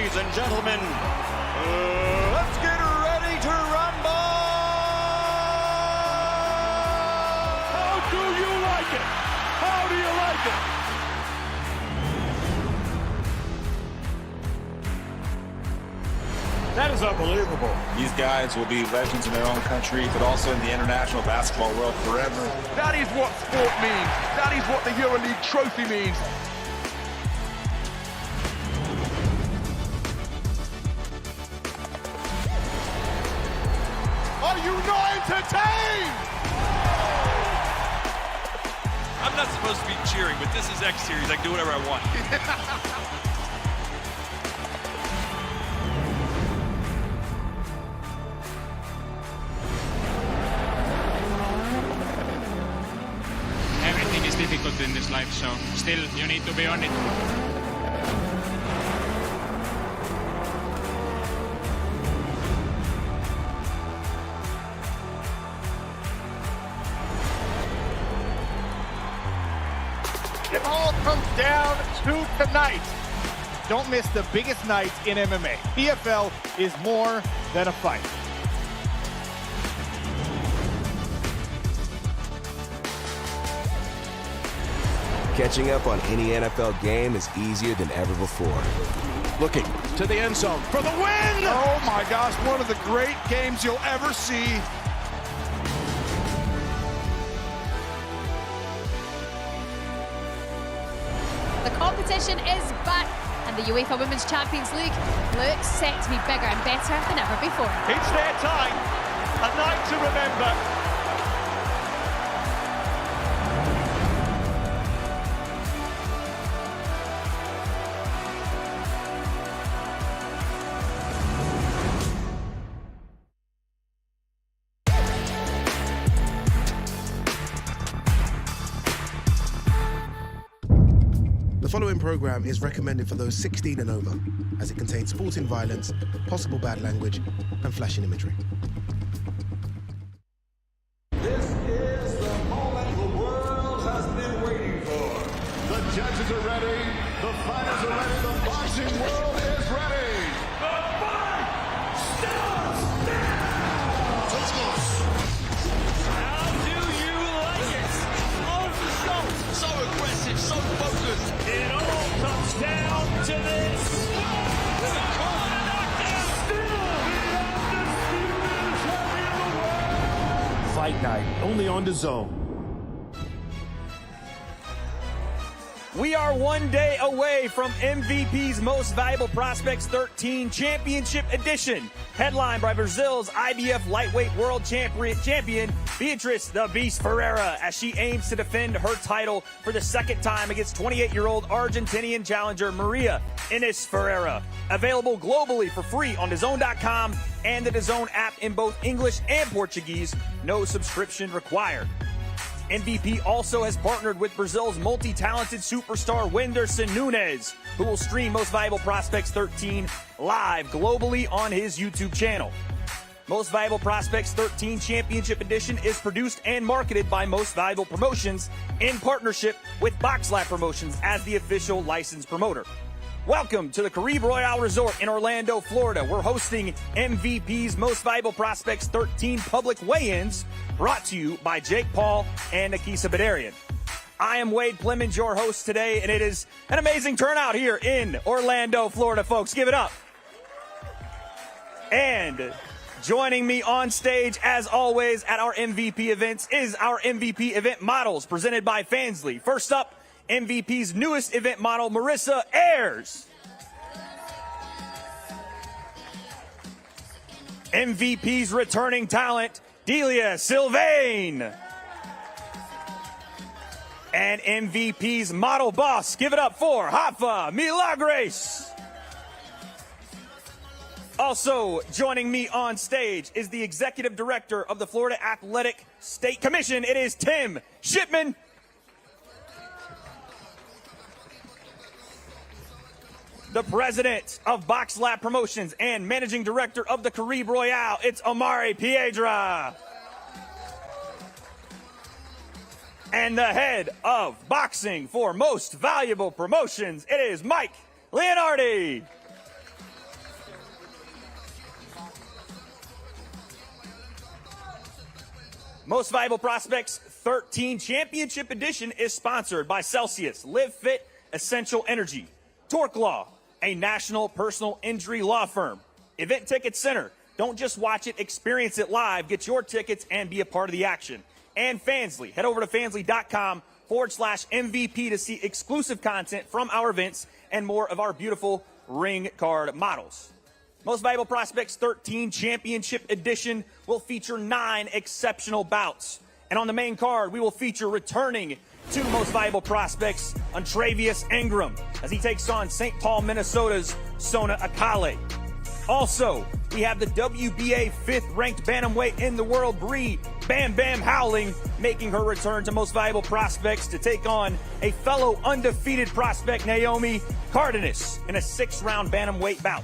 Ladies and gentlemen, let's get ready to rumble! How do you like it? How do you like it? That is unbelievable. These guys will be legends in their own country, but also in the international basketball world forever. That is what sport means. That is what the EuroLeague trophy means. Are you not entertained? I'm not supposed to be cheering, but this is X Series. I can do whatever I want. Everything is difficult in this life, so still you need to be on it. It all comes down to tonight. Don't miss the biggest night in MMA. PFL is more than a fight. Catching up on any NFL game is easier than ever before. Looking to the end zone for the win! Oh my gosh, one of the great games you'll ever see. The competition is back, and the UEFA Women's Champions League looks set to be bigger and better than ever before. It's their time. A night to remember. The following program is recommended for those 16 and over, as it contains sporting violence, possible bad language, and flashing imagery. This is the moment the world has been waiting for. The judges are ready, the fighters are ready, the boxing world is ready. The fight starts now! Let's go. How do you like it? On the shot. So aggressive, so focused. It all comes down to this. Fight night, only on DAZN. We are one day away from MVP's Most Valuable Prospects 13 Championship Edition, headlined by Brazil's IBF Lightweight World Champion Beatriz "The Beast" Ferreira, as she aims to defend her title for the second time against 28-year-old Argentinian challenger Maria Ines Ferreyra. Available globally for free on DAZN.com and the DAZN app in both English and Portuguese. No subscription required. MVP also has partnered with Brazil's multi-talented superstar Wenderson Nunes, who will stream Most Valuable Prospects 13 live globally on his YouTube channel. Most Valuable Prospects 13 Championship Edition is produced and marketed by Most Valuable Promotions in partnership with BoxLab Promotions as the official licensed promoter. Welcome to the Caribe Royale Resort in Orlando, Florida. We're hosting MVP's Most Valuable Prospects 13 public weigh-ins, brought to you by Jake Paul and Akisa Badarian. I am Wade Plemons, your host today, and it is an amazing turnout here in Orlando, Florida, folks. Give it up. And joining me on stage, as always, at our MVP events is our MVP event models presented by Fansly. First up, MVP's newest event model, Marissa Ayers. MVP's returning talent, Delia Sylvain. And MVP's model boss, give it up for Rafa Milagres. Also joining me on stage is the executive director of the Florida Athletic State Commission. It is Tim Shipman. The president of BoxLab Promotions and managing director of the Caribe Royale, it's Omari Piedra. And the head of boxing for Most Valuable Promotions, it is Mike Leonardi. Most Valuable Prospects 13 Championship Edition is sponsored by Celsius, Live Fit, Essential Energy, Torque Law, a national personal injury law firm, Event Ticket Center. Don't just watch it, experience it live. Get your tickets and be a part of the action. And Fansly. Head over to fansly.com/MVP to see exclusive content from our events and more of our beautiful ring card models. Most Valuable Prospects 13 Championship Edition will feature 9 exceptional bouts. And on the main card, we will feature returning to Most Valuable Prospects, Travius Ingram, as he takes on St. Paul, Minnesota's Sona Akale. Also, we have the WBA 5th-ranked bantamweight in the world, Bree Bam Bam Howling, making her return to Most Valuable Prospects to take on a fellow undefeated prospect, Naomi Cardenas, in a 6-round bantamweight bout.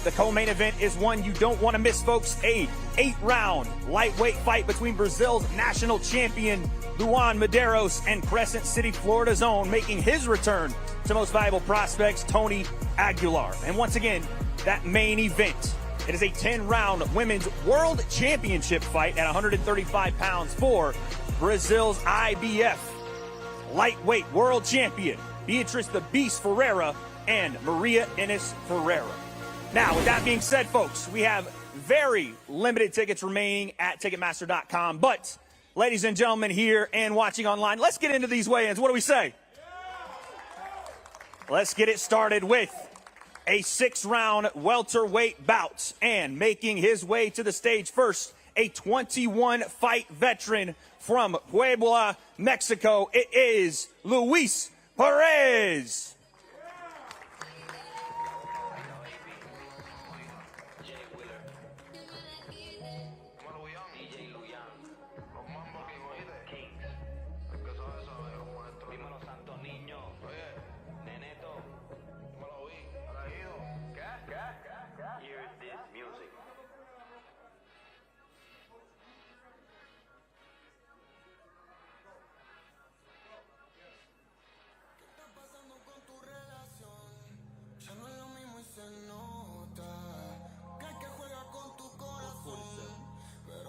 The co-main event is one you don't want to miss, folks. A 8-round lightweight fight between Brazil's national champion, Luan Medeiros, and Crescent City, Florida's own, making his return to Most Valuable Prospects, Tony Aguilar. And once again, that main event, it is a 10-round women's world championship fight at 135 pounds for Brazil's IBF lightweight world champion, Beatriz the Beast Ferreira, and Maria Ines Ferreyra. Now, with that being said, folks, we have very limited tickets remaining at Ticketmaster.com. But, ladies and gentlemen here and watching online, let's get into these weigh-ins. What do we say? Let's get it started with a 6-round welterweight bout. And making his way to the stage first, a 21-fight veteran from Puebla, Mexico. It is Luis Perez.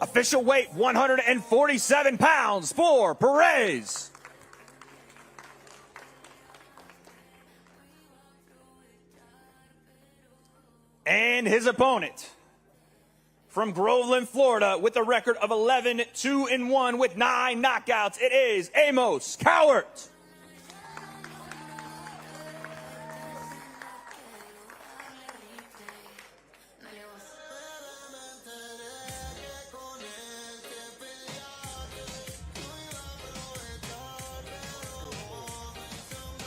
Official weight, 147 pounds for Perez. And his opponent from Groveland, Florida, with a record of 11-2-1 with 9 knockouts, it is Amos Cowart.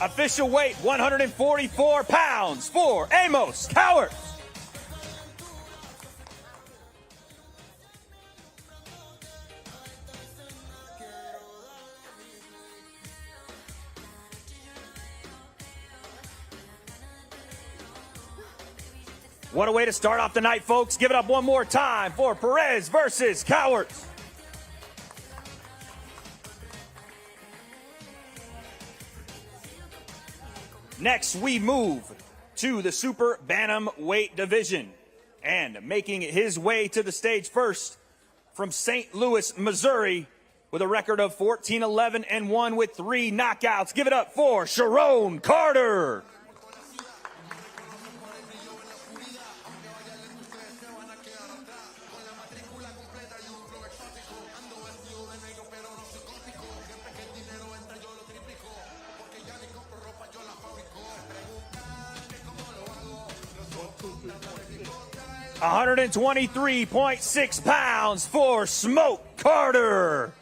Official weight, 144 pounds for Amos Cowart. What a way to start off the night, folks. Give it up one more time for Perez versus Cowart. Next, we move to the super bantamweight division. And making his way to the stage first from St. Louis, Missouri, with a record of 14-11-1 with 3 knockouts. Give it up for Sharon Carter. $123.6 pounds for Smoke Carter.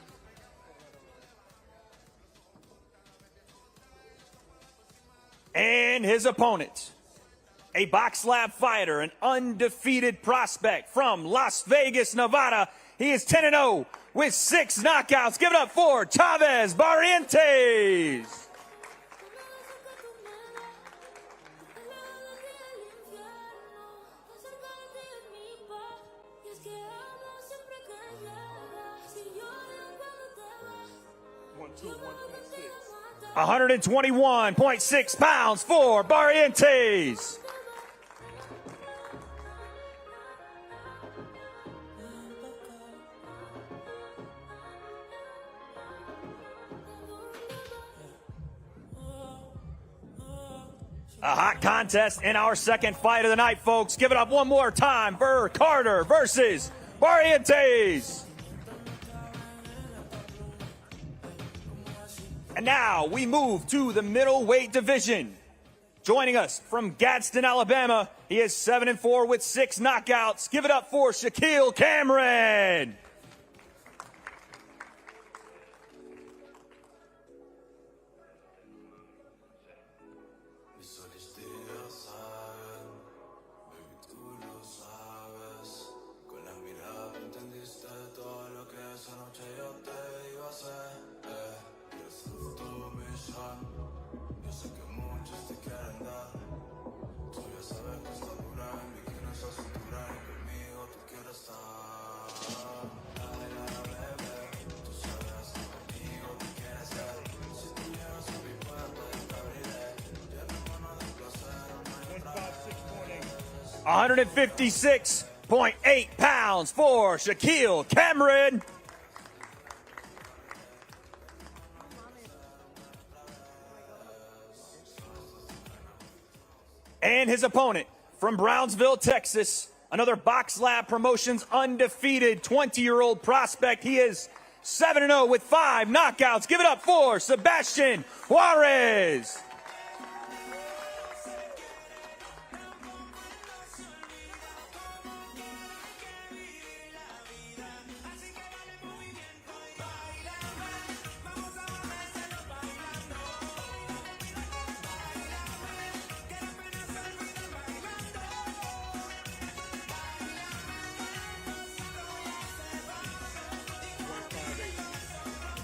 And his opponent, a box lab fighter, an undefeated prospect from Las Vegas, Nevada. He is 10-0 with 6 knockouts. Give it up for Chavez Barrientos. $121.6 pounds for Barrientos. A hot contest in our second fight of the night, folks. Give it up one more time for Carter versus Barrientos. And now we move to the middleweight division. Joining us from Gadsden, Alabama, he is 7-4 with 6 knockouts. Give it up for Shaquille Cameron. $156.8 pounds for Shaquille Cameron. And his opponent from Brownsville, Texas, another Box Lab Promotions undefeated 20-year-old prospect. He is 7-0 with 5 knockouts. Give it up for Sebastian Juarez.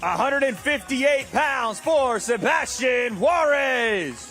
$158 for Sebastian Juarez.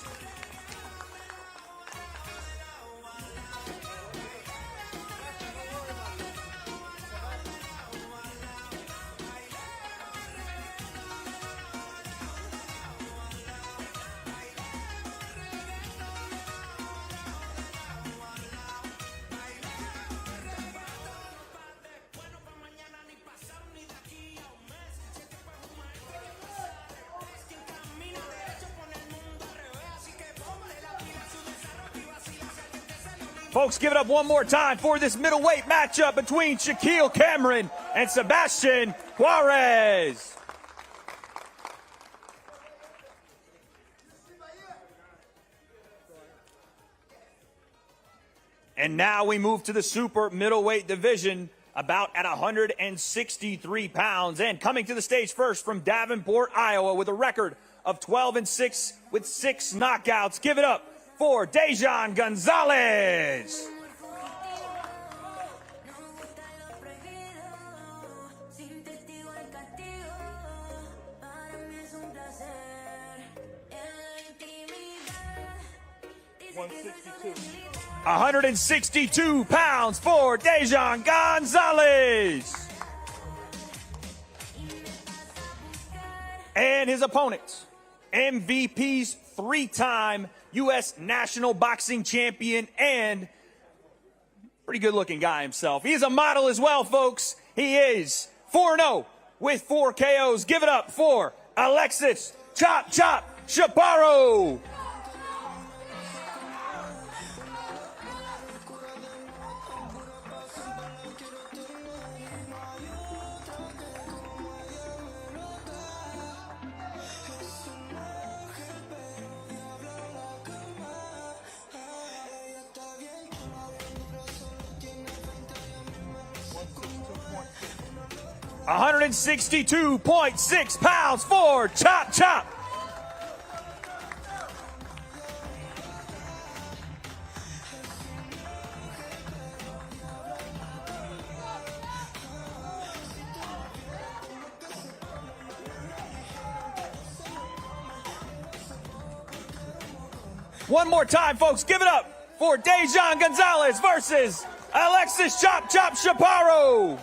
Folks, give it up one more time for this middleweight matchup between Shaquille Cameron and Sebastian Juarez. And now we move to the super middleweight division, about at 163 pounds. And coming to the stage first from Davenport, Iowa, with a record of 12-6 with 6 knockouts. Give it up for DAZN Gonzalez. $162 for DAZN Gonzalez. And his opponent, MVP's 3-time U.S. National Boxing Champion and pretty good-looking guy himself. He's a model as well, folks. He is 4-0 with 4 KOs. Give it up for Alexis Chop Chop Chaparro. $162.6 for Chop Chop. One more time, folks. Give it up for DAZN Gonzalez versus Alexis Chop Chop Chaparro.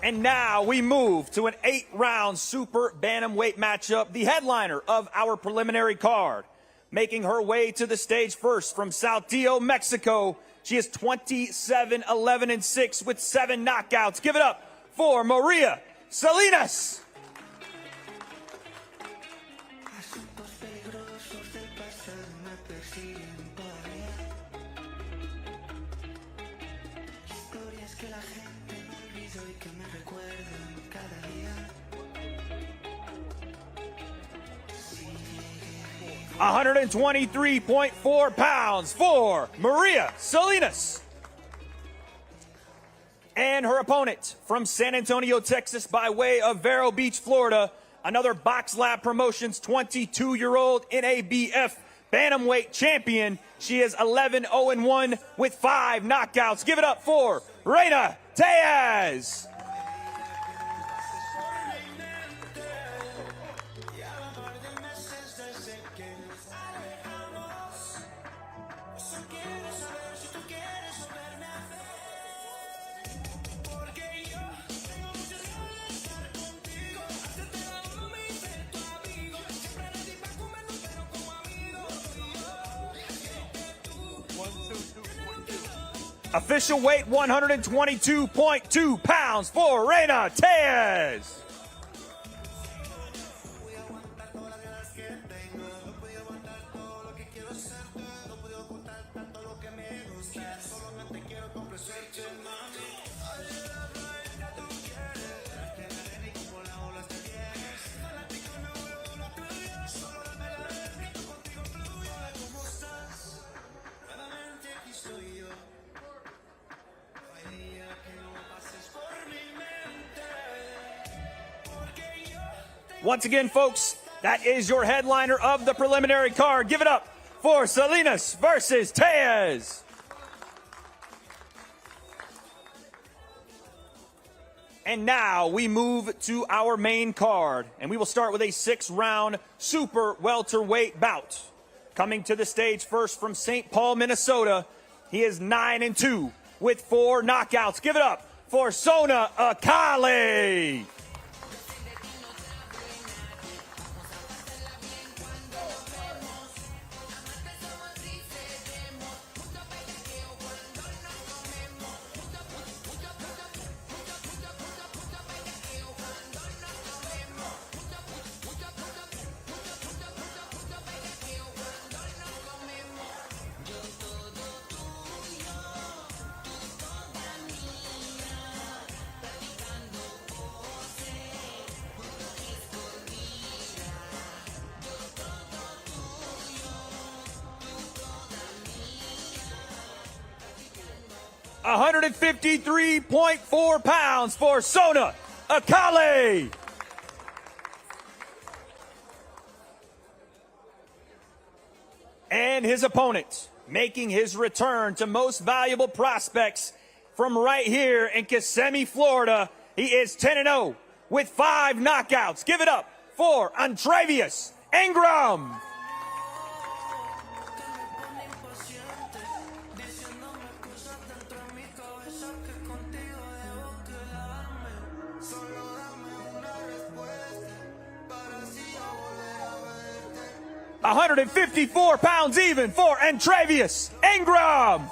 And now we move to an 8-round super bantamweight matchup, the headliner of our preliminary card. Making her way to the stage first from Saltillo, Mexico. She is 27-11-6 with 7 knockouts. Give it up for Maria Salinas. £123.4 for Maria Salinas. And her opponent from San Antonio, Texas, by way of Vero Beach, Florida, another Box Lab Promotions 22-year-old NABF Bantamweight champion. She is 11-0-1 with 5 knockouts. Give it up for Reina Diaz. Official weight 122.2 pounds for Reina Diaz. Once again, folks, that is your headliner of the preliminary card. Give it up for Salinas versus Diaz. And now we move to our main card, and we will start with a 6-round super welterweight bout. Coming to the stage first from St. Paul, Minnesota, he is 9-2 with 4 knockouts. Give it up for Sona Akale. £153.4 for Sona Akale. And his opponent, making his return to Most Valuable Prospects from right here in Kissimmee, Florida. He is 10-0 with 5 knockouts. Give it up for Antravius Ingram. £154 even for Antravius Ingram.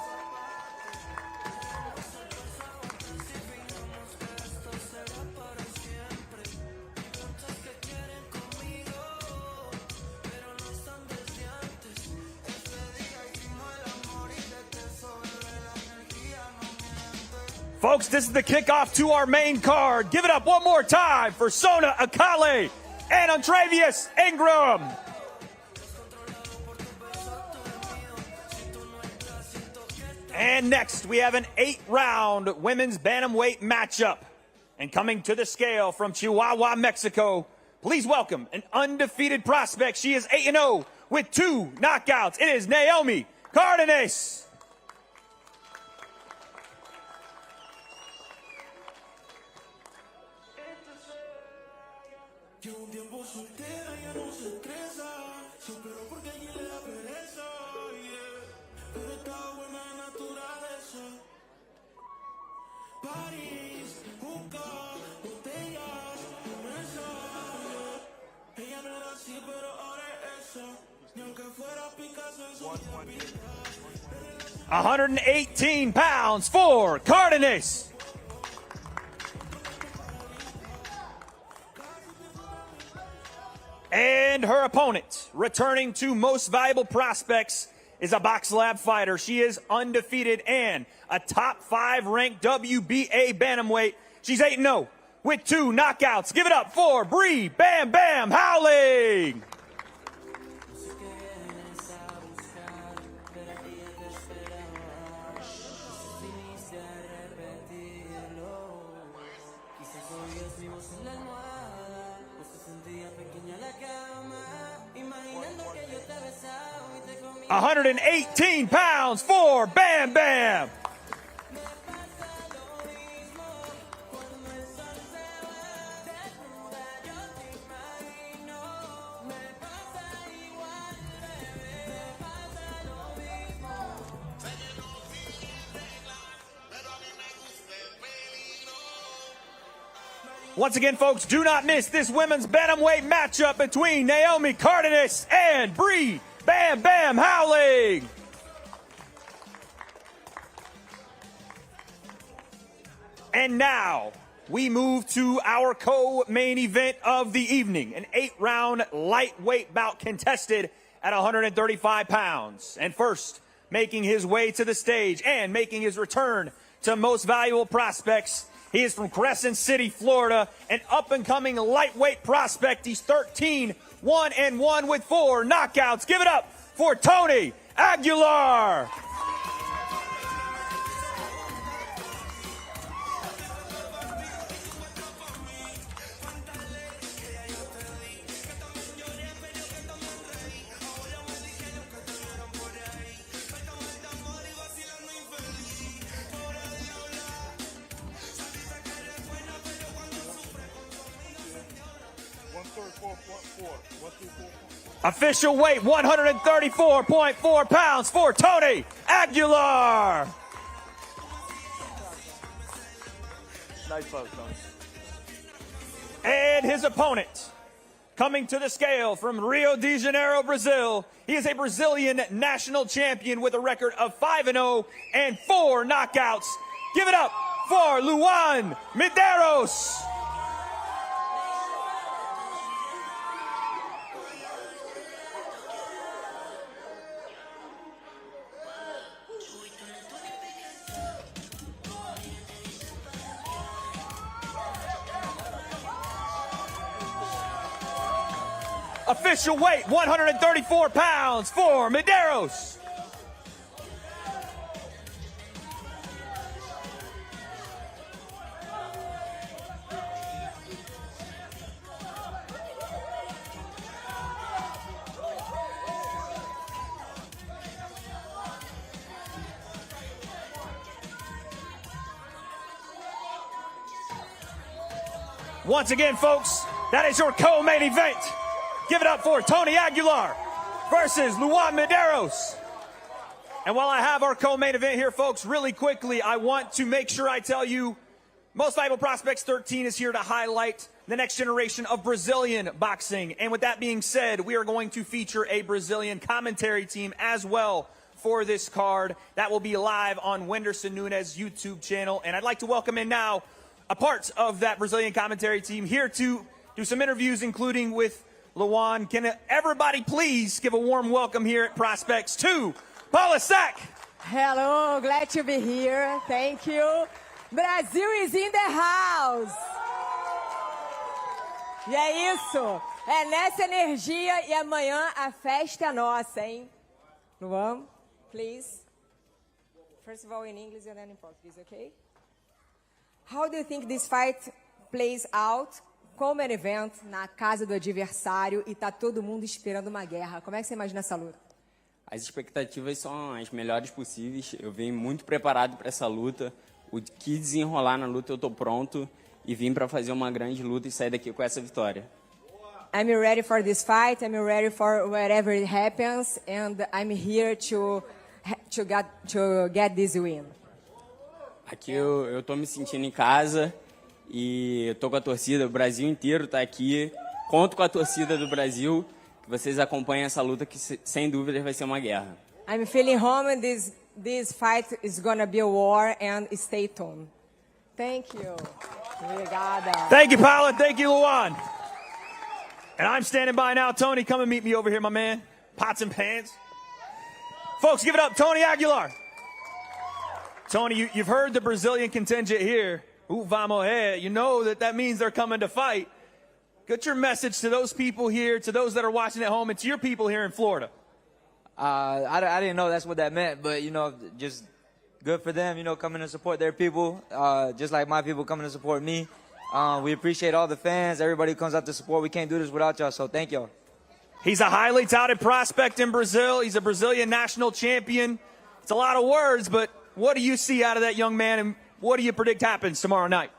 Folks, this is the kickoff to our main card. Give it up one more time for Sona Akale and Antravius Ingram. And next, we have an 8-round women's bantamweight matchup. And coming to the scale from Chihuahua, Mexico, please welcome an undefeated prospect. She is 8-0 with 2 knockouts. It is Naomi Cardenas. £118 for Cardenas. And her opponent, returning to Most Valuable Prospects is a Box Lab fighter. She is undefeated and a top 5 ranked WBA bantamweight. She's 8-0 with 2 knockouts. Give it up for Bree Bam Bam Howling. £118 for Bam Bam. Once again, folks, do not miss this women's bantamweight matchup between Naomi Cardenas and Bree Bam Bam Howling. And now we move to our co-main event of the evening, an 8-round lightweight bout contested at 135 pounds. And first, making his way to the stage and making his return to Most Valuable Prospects, he is from Crescent City, Florida, an up-and-coming lightweight prospect. He's 13-1-1 with 4 knockouts. Give it up for Tony Aguilar. Official weight, 134.4 pounds for Tony Aguilar. Nice pose, Tony. And his opponent, coming to the scale from Rio de Janeiro, Brazil. He is a Brazilian national champion with a record of 5-0 and 4 knockouts. Give it up for Luan Medeiros. Official weight, 134 pounds for Medeiros. Once again, folks, that is your co-main event. Give it up for Tony Aguilar versus Luan Medeiros. And while I have our co-main event here, folks, really quickly, I want to make sure I tell you, Most Valuable Prospects 13 is here to highlight the next generation of Brazilian boxing. And with that being said, we are going to feature a Brazilian commentary team as well for this card. That will be live on Wenderson Nunes' YouTube channel. And I'd like to welcome in now a part of that Brazilian commentary team here to do some interviews, including with Luan. Can everybody please give a warm welcome here at Prospects to Paula Sack. Hello, glad to be here. Thank you. Brazil is in the house. E é isso. É nessa energia e amanhã a festa é nossa, hein? Luan, please. First of all in English and then in Portuguese, okay? How do you think this fight plays out? Como é evento na casa do adversário e tá todo mundo esperando uma guerra. Como é que você imagina essa luta? As expectativas são as melhores possíveis. Eu vim muito preparado para essa luta. O que desenrolar na luta eu tô pronto e vim para fazer uma grande luta e sair daqui com essa vitória. I'm ready for this fight. I'm ready for whatever it happens and I'm here to get this win. Aqui eu tô me sentindo em casa. E eu tô com a torcida, o Brasil inteiro tá aqui. Conto com a torcida do Brasil, que vocês acompanhem essa luta que sem dúvida vai ser uma guerra. I'm feeling home and this fight is gonna be a war and stay tuned. Thank you. Obrigada. Thank you, Paula. Thank you, Luan. And I'm standing by now. Tony, come and meet me over here, my man. Pots and pans. Folks, give it up, Tony Aguilar. Tony, you've heard the Brazilian contingent here. Vamos here. You know that means they're coming to fight. Get your message to those people here, to those that are watching at home, and to your people here in Florida. I didn't know that's what that meant, but, just good for them, coming to support their people, just like my people coming to support me. We appreciate all the fans, everybody who comes out to support. We can't do this without y'all, so thank y'all. He's a highly touted prospect in Brazil. He's a Brazilian national champion. It's a lot of words, but what do you see out of that young man, and what do you predict happens tomorrow night?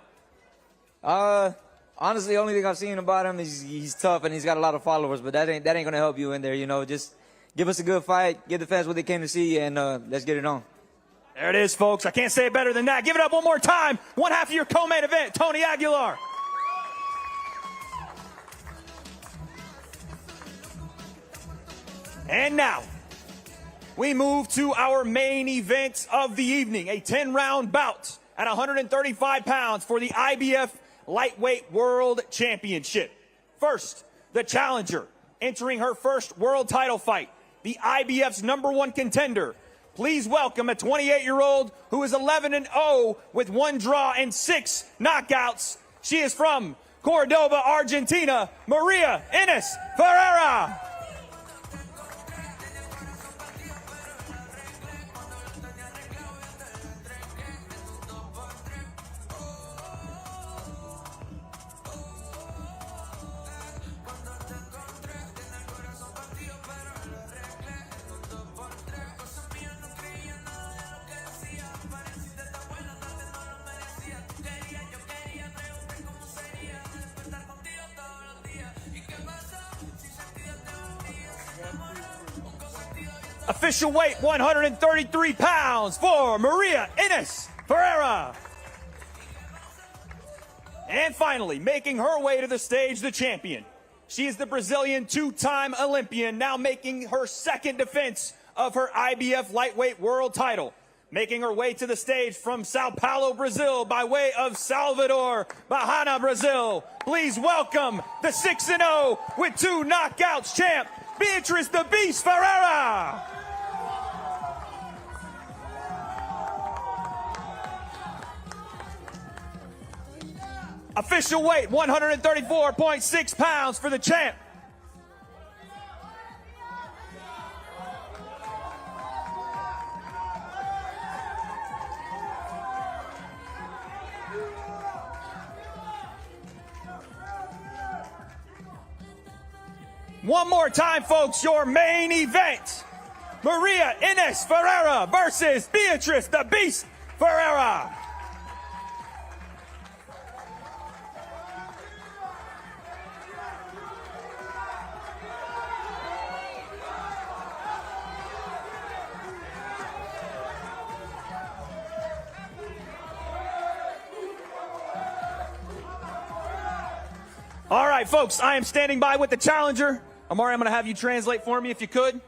Honestly, the only thing I've seen about him is he's tough and he's got a lot of followers, but that ain't going to help you in there, Just give us a good fight, give the fans what they came to see, and let's get it on. There it is, folks. I can't say it better than that. Give it up one more time. One half of your co-main event, Tony Aguilar. And now, we move to our main event of the evening, a 10-round bout at 135 pounds for the IBF Lightweight World Championship. First, the challenger, entering her first world title fight, the IBF's #1 contender. Please welcome a 28-year-old who is 11-0 with 1 draw and 6 knockouts. She is from Cordoba, Argentina, Maria Ines Ferreyra. Official weight, 133 pounds for Maria Ines Ferreyra. And finally, making her way to the stage, the champion. She is the Brazilian 2-time Olympian, now making her second defense of her IBF lightweight world title. Making her way to the stage from Sao Paulo, Brazil, by way of Salvador, Bahia, Brazil. Please welcome the 6-0 with 2 knockouts champ, Beatriz "The Beast" Ferreira. Official weight, 134.6 pounds for the champ. One more time, folks, your main event. Maria Ines Ferreyra versus Beatriz "The Beast" Ferreira. All right, folks, I am standing by with the challenger. Amari, I'm going to have you translate for me if you could.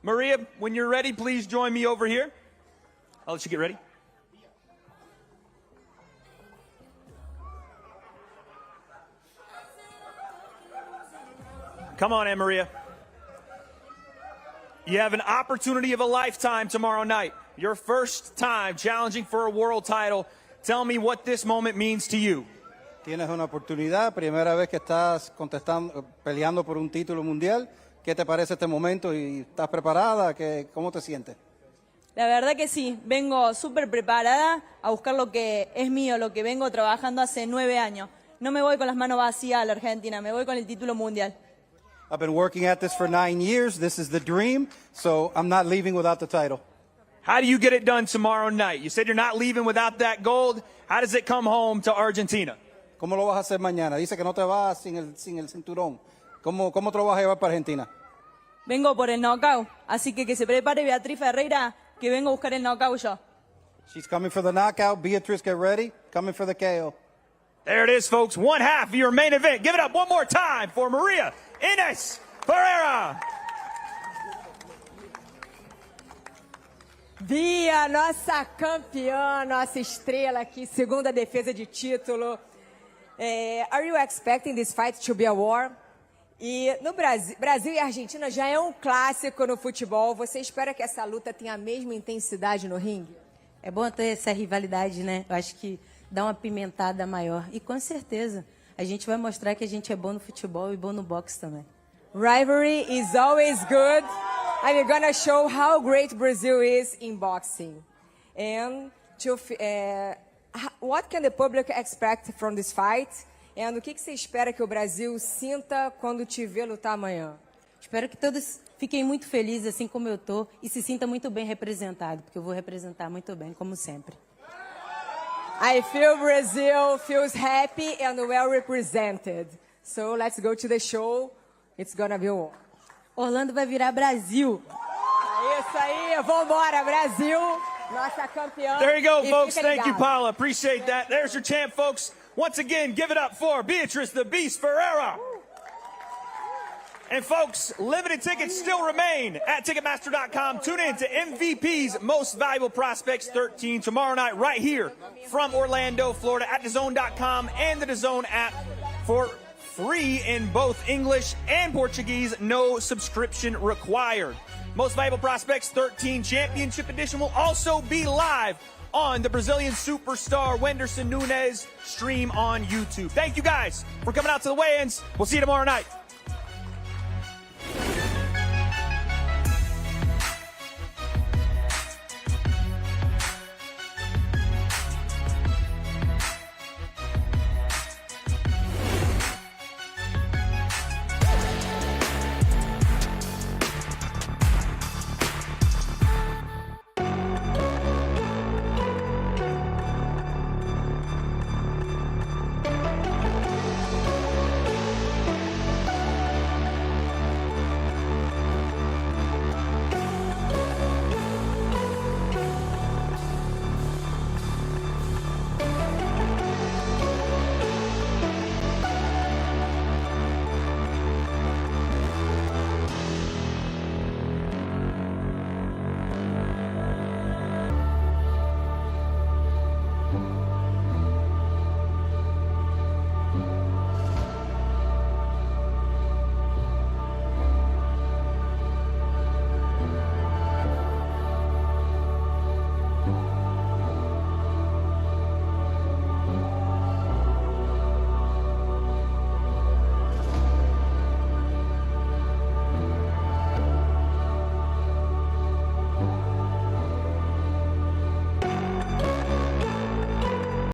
Maria, when you're ready, please join me over here. I'll let you get ready. Come on, Anne Maria. You have an opportunity of a lifetime tomorrow night. Your first time challenging for a world title. Tell me what this moment means to you. Tienes una oportunidad, primera vez que estás peleando por un título mundial. ¿Qué te parece este momento y estás preparada? ¿Cómo te sientes? La verdad que sí, vengo súper preparada a buscar lo que es mío, lo que vengo trabajando hace 9 años. No me voy con las manos vacías a la Argentina, me voy con el título mundial. I've been working at this for 9 years. This is the dream, so I'm not leaving without the title. How do you get it done tomorrow night? You said you're not leaving without that gold. How does it come home to Argentina? ¿Cómo lo vas a hacer mañana? Dice que no te vas sin el cinturón. ¿Cómo te lo vas a llevar para Argentina? Vengo por el knockout, así que se prepare Beatriz Ferreira, que vengo a buscar el knockout yo. She's coming for the knockout. Beatriz, get ready. Coming for the KO. There it is, folks. One half of your main event. Give it up one more time for Maria Ines Ferreyra. Bia, nossa campeã, nossa estrela aqui, segunda defesa de título. Are you expecting this fight to be a war? E no Brasil e Argentina já é um clássico no futebol. Você espera que essa luta tenha a mesma intensidade no ringue? É bom ter essa rivalidade, né? Eu acho que dá uma pimentada maior. E com certeza, a gente vai mostrar que a gente é bom no futebol e bom no boxe também. Rivalry is always good. And we're gonna show how great Brazil is in boxing. And what can the public expect from this fight? E o que você espera que o Brasil sinta quando te ver lutar amanhã? Espero que todos fiquem muito felizes, assim como eu tô, e se sinta muito bem representado, porque eu vou representar muito bem, como sempre. I feel Brazil feels happy and well represented. So let's go to the show. It's gonna be on. Orlando vai virar Brasil. Isso aí, vambora, Brasil. Nossa campeã. There you go, folks. Thank you, Paula. Appreciate that. There's your champ, folks. Once again, give it up for Beatriz the Beast Ferreira. And folks, limited tickets still remain at Ticketmaster.com. Tune in to MVP's Most Valuable Prospects 13 tomorrow night right here from Orlando, Florida at DAZN.com and the DAZN app for free in both English and Portuguese. No subscription required. Most Valuable Prospects 13 Championship Edition will also be live on the Brazilian superstar Wenderson Nunes stream on YouTube. Thank you guys for coming out to the weigh-ins. We'll see you tomorrow night.